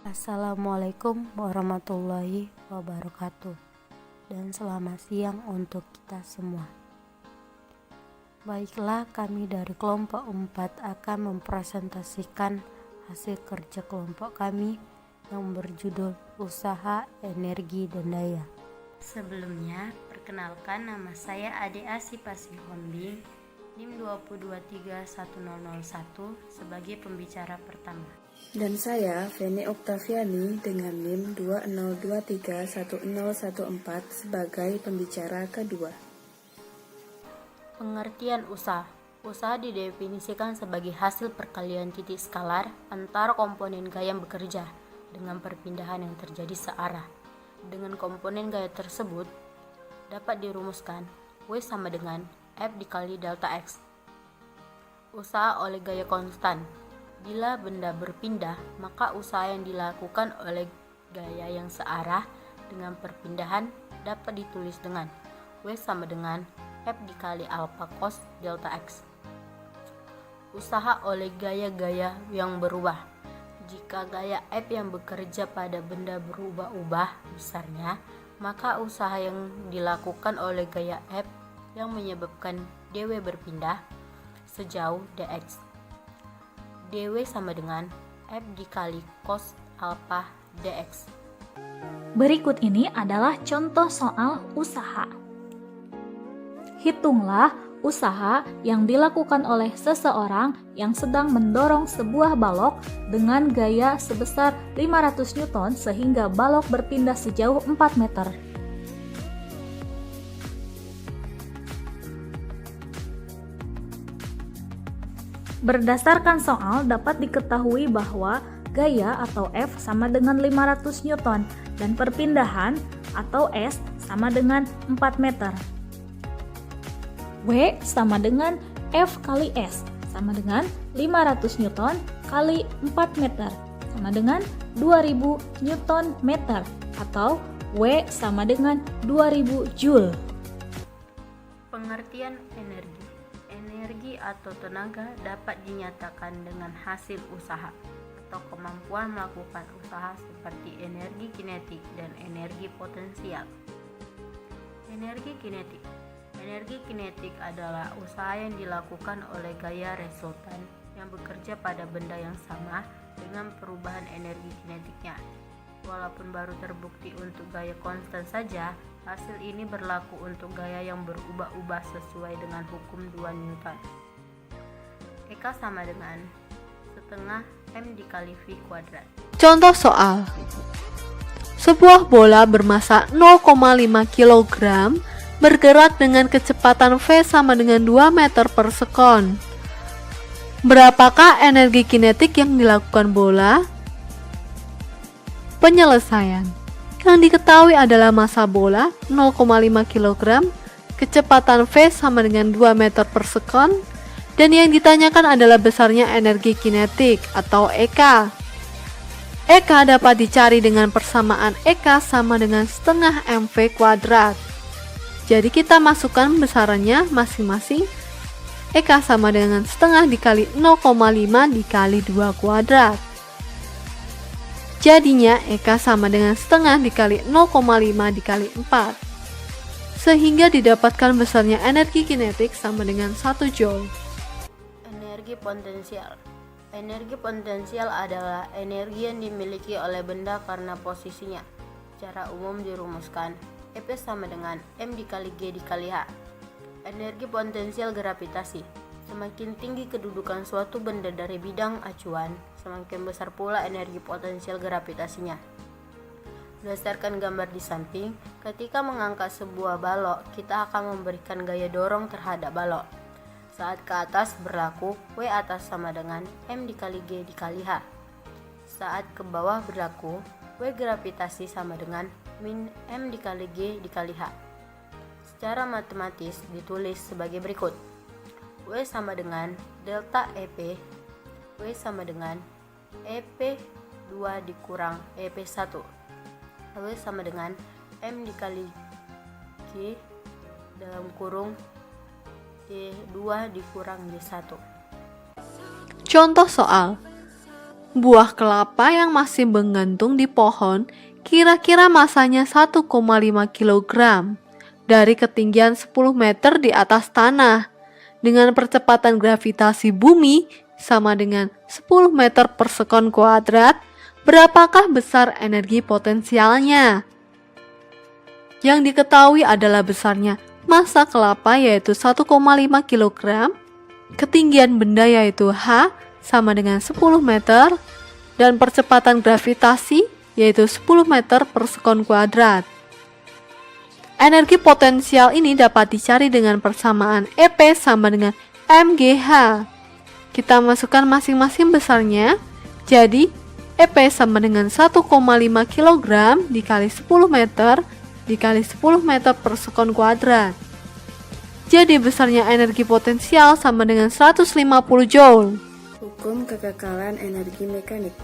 Assalamualaikum warahmatullahi wabarakatuh, dan selamat siang untuk kita semua. Baiklah, kami dari kelompok 4 akan mempresentasikan hasil kerja kelompok kami yang berjudul Usaha Energi dan Daya. Sebelumnya, perkenalkan, nama saya Ade Asipasi Hombing, NIM 2231001 sebagai pembicara pertama. Dan saya, Feni Oktaviani dengan NIM 20231014 sebagai pembicara kedua. Pengertian usaha. Usaha didefinisikan sebagai hasil perkalian titik skalar antara komponen gaya yang bekerja dengan perpindahan yang terjadi searah. Dengan komponen gaya tersebut dapat dirumuskan W sama dengan F dikali delta X. Usaha oleh gaya konstan. Bila benda berpindah, maka usaha yang dilakukan oleh gaya yang searah dengan perpindahan dapat ditulis dengan W sama dengan F dikali alpha cos delta X. Usaha oleh gaya-gaya yang berubah. Jika gaya F yang bekerja pada benda berubah-ubah besarnya, maka usaha yang dilakukan oleh gaya F yang menyebabkan dW berpindah sejauh dx. dW sama dengan F dikali cos alpha dx. Berikut ini adalah contoh soal usaha. Hitunglah usaha yang dilakukan oleh seseorang yang sedang mendorong sebuah balok dengan gaya sebesar 500 Newton sehingga balok berpindah sejauh 4 meter. Berdasarkan soal dapat diketahui bahwa gaya atau F sama dengan 500 Newton dan perpindahan atau S sama dengan 4 meter. W sama dengan F kali S sama dengan 500 Newton kali 4 meter sama dengan 2000 Newton meter atau W sama dengan 2000 Joule. Pengertian energi. Energi atau tenaga dapat dinyatakan dengan hasil usaha atau kemampuan melakukan usaha seperti energi kinetik dan energi potensial. Energi kinetik. Energi kinetik adalah usaha yang dilakukan oleh gaya resultan yang bekerja pada benda yang sama dengan perubahan energi kinetiknya. Walaupun baru terbukti untuk gaya konstan saja, hasil ini berlaku untuk gaya yang berubah-ubah sesuai dengan hukum 2 Newton. EK sama dengan setengah M dikali V kuadrat. Contoh soal. Sebuah bola bermassa 0,5 kg bergerak dengan kecepatan V sama dengan 2 meter per sekon. Berapakah energi kinetik yang dilakukan bola? Penyelesaian. Yang diketahui adalah massa bola 0,5 kg, kecepatan V sama dengan 2 meter per sekon, dan yang ditanyakan adalah besarnya energi kinetik atau EK. EK dapat dicari dengan persamaan EK sama dengan setengah mv kuadrat. Jadi kita masukkan besarannya masing-masing. EK sama dengan setengah dikali 0,5 dikali 2 kuadrat. Jadinya EK sama dengan setengah dikali 0,5 dikali 4. Sehingga didapatkan besarnya energi kinetik sama dengan 1 Joule. Energi potensial. Energi potensial adalah energi yang dimiliki oleh benda karena posisinya. Secara umum dirumuskan EP sama dengan M dikali G dikali H. Energi potensial gravitasi. Semakin tinggi kedudukan suatu benda dari bidang acuan, semakin besar pula energi potensial gravitasinya. Berdasarkan gambar di samping, ketika mengangkat sebuah balok, kita akan memberikan gaya dorong terhadap balok. Saat ke atas berlaku W atas sama dengan M dikali G dikali H. Saat ke bawah berlaku W gravitasi sama dengan min M dikali G dikali H. Secara matematis ditulis sebagai berikut. W sama dengan delta EP. W sama dengan EP2 dikurang EP1. W sama dengan M dikali G dalam kurung D2 dikurang D1. Contoh soal. buah kelapa yang masih menggantung di pohon kira-kira masanya 1,5 kg dari ketinggian 10 meter di atas tanah. Dengan percepatan gravitasi bumi sama dengan 10 meter per sekon kuadrat, berapakah besar energi potensialnya? Yang diketahui adalah besarnya massa kelapa yaitu 1,5 kg, ketinggian benda yaitu H sama dengan 10 meter, dan percepatan gravitasi yaitu 10 meter per sekon kuadrat. Energi potensial ini dapat dicari dengan persamaan EP sama dengan MGH. Kita masukkan masing-masing besarnya, jadi EP sama dengan 1,5 kg dikali 10 meter dikali 10 meter per sekon kuadrat. Jadi besarnya energi potensial sama dengan 150 Joule. Hukum kekekalan energi mekanik.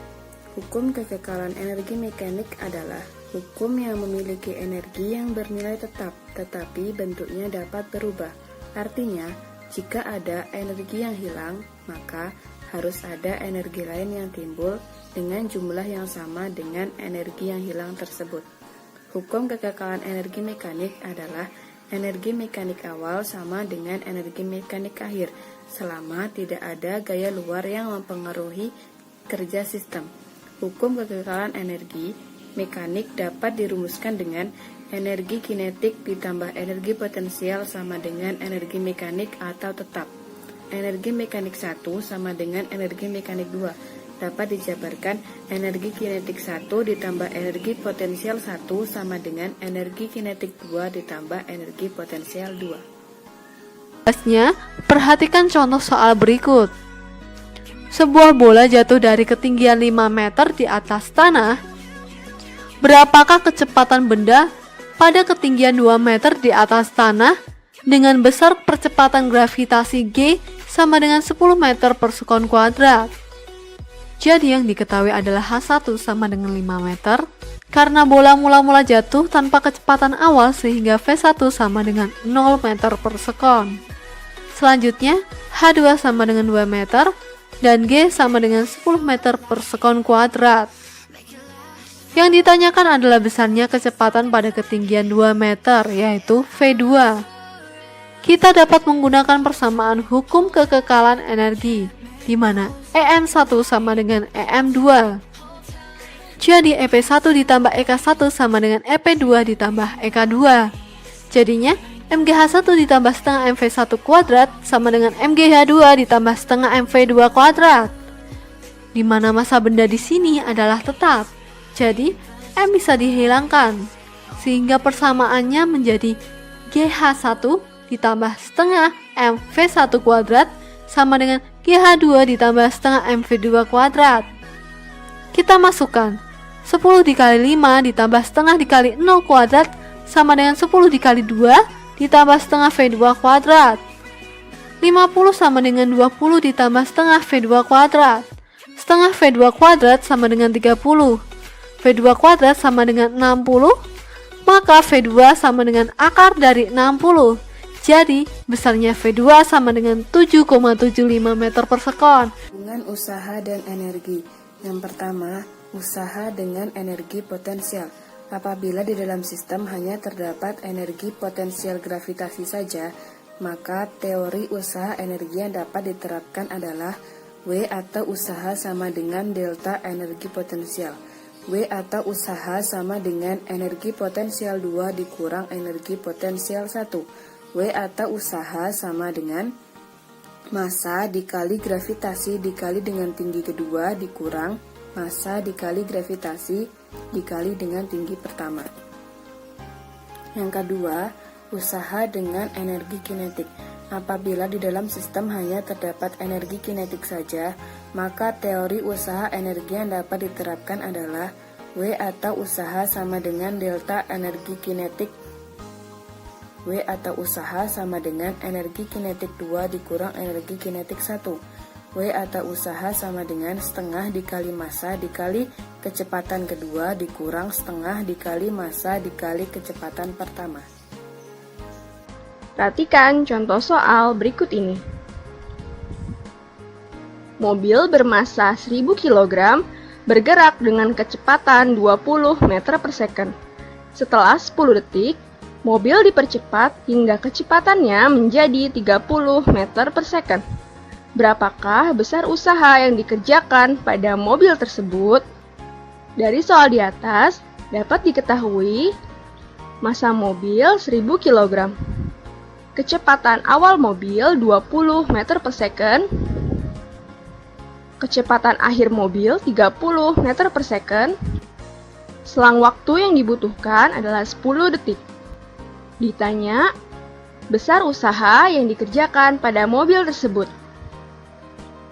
Hukum kekekalan energi mekanik adalah hukum yang memiliki energi yang bernilai tetap, tetapi bentuknya dapat berubah. Artinya, jika ada energi yang hilang, maka harus ada energi lain yang timbul dengan jumlah yang sama dengan energi yang hilang tersebut. Hukum kekekalan energi mekanik adalah energi mekanik awal sama dengan energi mekanik akhir, selama tidak ada gaya luar yang mempengaruhi kerja sistem. Hukum kekekalan energi mekanik dapat dirumuskan dengan energi kinetik ditambah energi potensial sama dengan energi mekanik atau tetap. Energi mekanik 1 sama dengan energi mekanik 2. Dapat dijabarkan energi kinetik 1 ditambah energi potensial 1 sama dengan energi kinetik 2 ditambah energi potensial 2. Perhatikan contoh soal berikut. Sebuah bola jatuh dari ketinggian 5 meter di atas tanah. Berapakah kecepatan benda pada ketinggian 2 meter di atas tanah dengan besar percepatan gravitasi G sama dengan 10 meter per sekon kuadrat? Jadi yang diketahui adalah H1 sama dengan 5 meter karena bola mula-mula jatuh tanpa kecepatan awal sehingga V1 sama dengan 0 meter per sekon. Selanjutnya H2 sama dengan 2 meter dan G sama dengan 10 meter per sekon kuadrat. Yang ditanyakan adalah besarnya kecepatan pada ketinggian 2 meter, yaitu V2. Kita dapat menggunakan persamaan hukum kekekalan energi, di mana EM1 sama dengan EM2. Jadi EP1 ditambah EK1 sama dengan EP2 ditambah EK2. Jadinya MGH1 ditambah setengah MV1 kuadrat sama dengan MGH2 ditambah setengah MV2 kuadrat. Di mana massa benda di sini adalah tetap. Jadi M bisa dihilangkan sehingga persamaannya menjadi GH1 ditambah setengah MV1 kuadrat sama dengan GH2 ditambah setengah MV2 kuadrat. Kita masukkan 10 dikali 5 ditambah setengah dikali 0 kuadrat sama dengan 10 dikali 2 ditambah setengah V2 kuadrat. 50 sama dengan 20 ditambah setengah V2 kuadrat. Setengah V2 kuadrat sama dengan 30. V2 kuadrat sama dengan 60. Maka V2 sama dengan akar dari 60. Jadi besarnya V2 sama dengan 7,75 meter per sekon. Hubungan usaha dan energi. Yang pertama, usaha dengan energi potensial. Apabila di dalam sistem hanya terdapat energi potensial gravitasi saja, maka teori usaha energi yang dapat diterapkan adalah W atau usaha sama dengan delta energi potensial. W atau usaha sama dengan energi potensial 2 dikurang energi potensial 1. W atau usaha sama dengan massa dikali gravitasi dikali dengan tinggi kedua dikurang massa dikali gravitasi dikali dengan tinggi pertama. Yang kedua, usaha dengan energi kinetik. Apabila di dalam sistem hanya terdapat energi kinetik saja, maka teori usaha energi yang dapat diterapkan adalah W atau usaha sama dengan delta energi kinetik. W atau usaha sama dengan energi kinetik 2 dikurang energi kinetik 1. W atau usaha sama dengan setengah dikali massa dikali kecepatan kedua dikurang setengah dikali massa dikali kecepatan pertama. Perhatikan contoh soal berikut ini. mobil bermasa 1000 kg bergerak dengan kecepatan 20 meter per second. Setelah 10 detik, mobil dipercepat hingga kecepatannya menjadi 30 meter per second. Berapakah besar usaha yang dikerjakan pada mobil tersebut? Dari soal di atas dapat diketahui massa mobil 1000 kg, kecepatan awal mobil 20 meter per second, kecepatan akhir mobil 30 meter per second, selang waktu yang dibutuhkan adalah 10 detik. Ditanya, besar usaha yang dikerjakan pada mobil tersebut.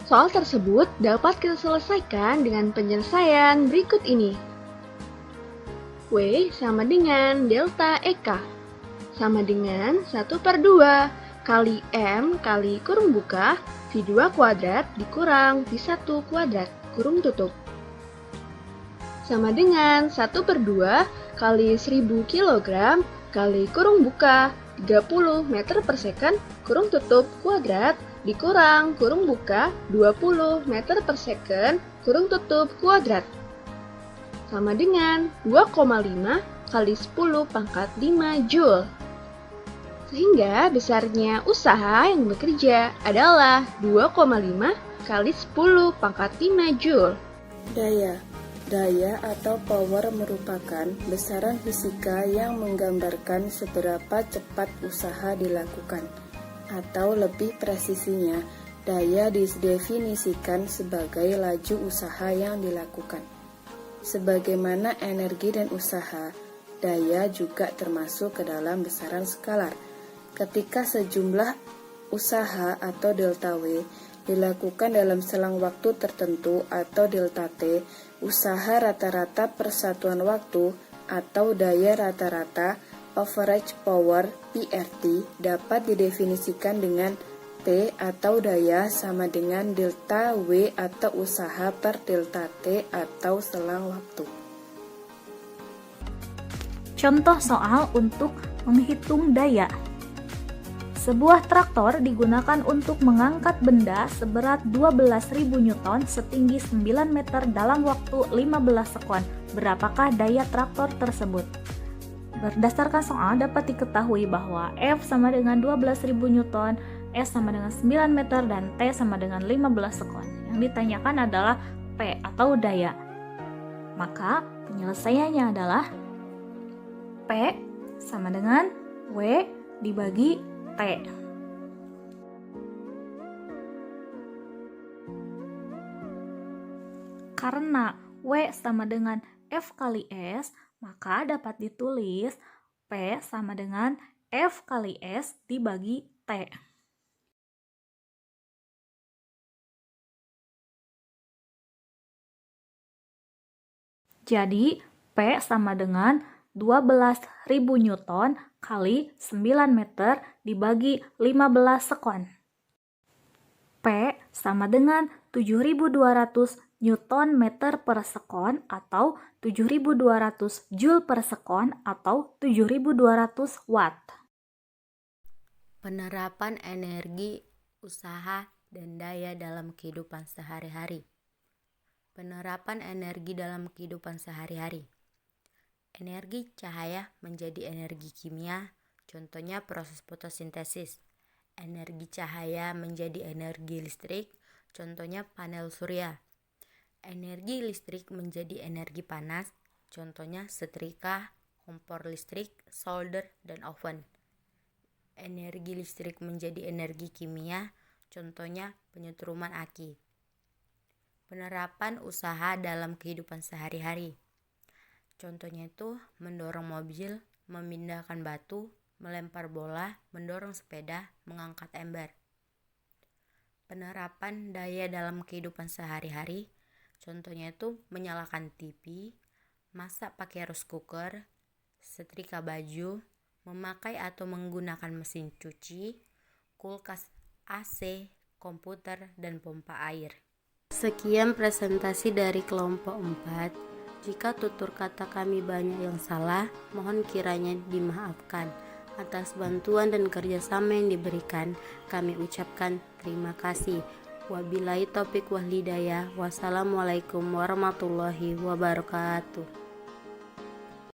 Soal tersebut dapat kita selesaikan dengan penyelesaian berikut ini. W sama dengan delta EK, sama dengan 1/2 kali M kali kurung buka V2 kuadrat dikurang V1 kuadrat kurung tutup. Sama dengan 1/2 kali 1000 kg kali kurung buka 30 meter per second kurung tutup kuadrat dikurang kurung buka 20 meter per second kurung tutup kuadrat. Sama dengan 2,5 kali 10 pangkat 5 Joule. Sehingga besarnya usaha yang bekerja adalah 2,5 kali 10 pangkat 5 Joule. Daya atau power merupakan besaran fisika yang menggambarkan seberapa cepat usaha dilakukan. Atau lebih presisinya, daya didefinisikan sebagai laju usaha yang dilakukan. Sebagaimana energi dan usaha, daya juga termasuk ke dalam besaran skalar. Ketika sejumlah usaha atau delta W dilakukan dalam selang waktu tertentu atau delta T, usaha rata-rata persatuan waktu atau daya rata-rata average power PRT dapat didefinisikan dengan T atau daya sama dengan delta W atau usaha per delta T atau selang waktu. Contoh soal untuk menghitung daya. Sebuah traktor digunakan untuk mengangkat benda seberat 12.000 Newton setinggi 9 meter dalam waktu 15 sekon. Berapakah daya traktor tersebut? Berdasarkan soal dapat diketahui bahwa F sama dengan 12.000 Newton, S sama dengan 9 meter, dan T sama dengan 15 sekon. Yang ditanyakan adalah P atau daya. Maka penyelesaiannya adalah P sama dengan W dibagi T. Karena W sama dengan F kali S, maka dapat ditulis P sama dengan F kali S dibagi T. Jadi, P sama dengan 12.000 Newton kali 9 meter dibagi 15 sekon. P sama dengan 7.200 Newton meter per sekon atau 7.200 Joule per sekon atau 7.200 Watt. Penerapan energi, usaha, dan daya dalam kehidupan sehari-hari. Penerapan energi dalam kehidupan sehari-hari. Energi cahaya menjadi energi kimia, contohnya proses fotosintesis. Energi cahaya menjadi energi listrik, contohnya panel surya. Energi listrik menjadi energi panas, contohnya setrika, kompor listrik, solder, dan oven. Energi listrik menjadi energi kimia, contohnya penyetruman aki. Penerapan usaha dalam kehidupan sehari-hari. Contohnya itu mendorong mobil, memindahkan batu, melempar bola, mendorong sepeda, mengangkat ember. Penerapan daya dalam kehidupan sehari-hari. Contohnya itu menyalakan TV, masak pakai rice cooker, setrika baju, memakai atau menggunakan mesin cuci, kulkas, AC, komputer, dan pompa air. Sekian presentasi dari kelompok 4. Jika tutur kata kami banyak yang salah, mohon kiranya dimaafkan. Atas bantuan dan kerjasama yang diberikan, kami ucapkan terima kasih. Wabillahi taufiq wal hidayah. Wassalamualaikum warahmatullahi wabarakatuh.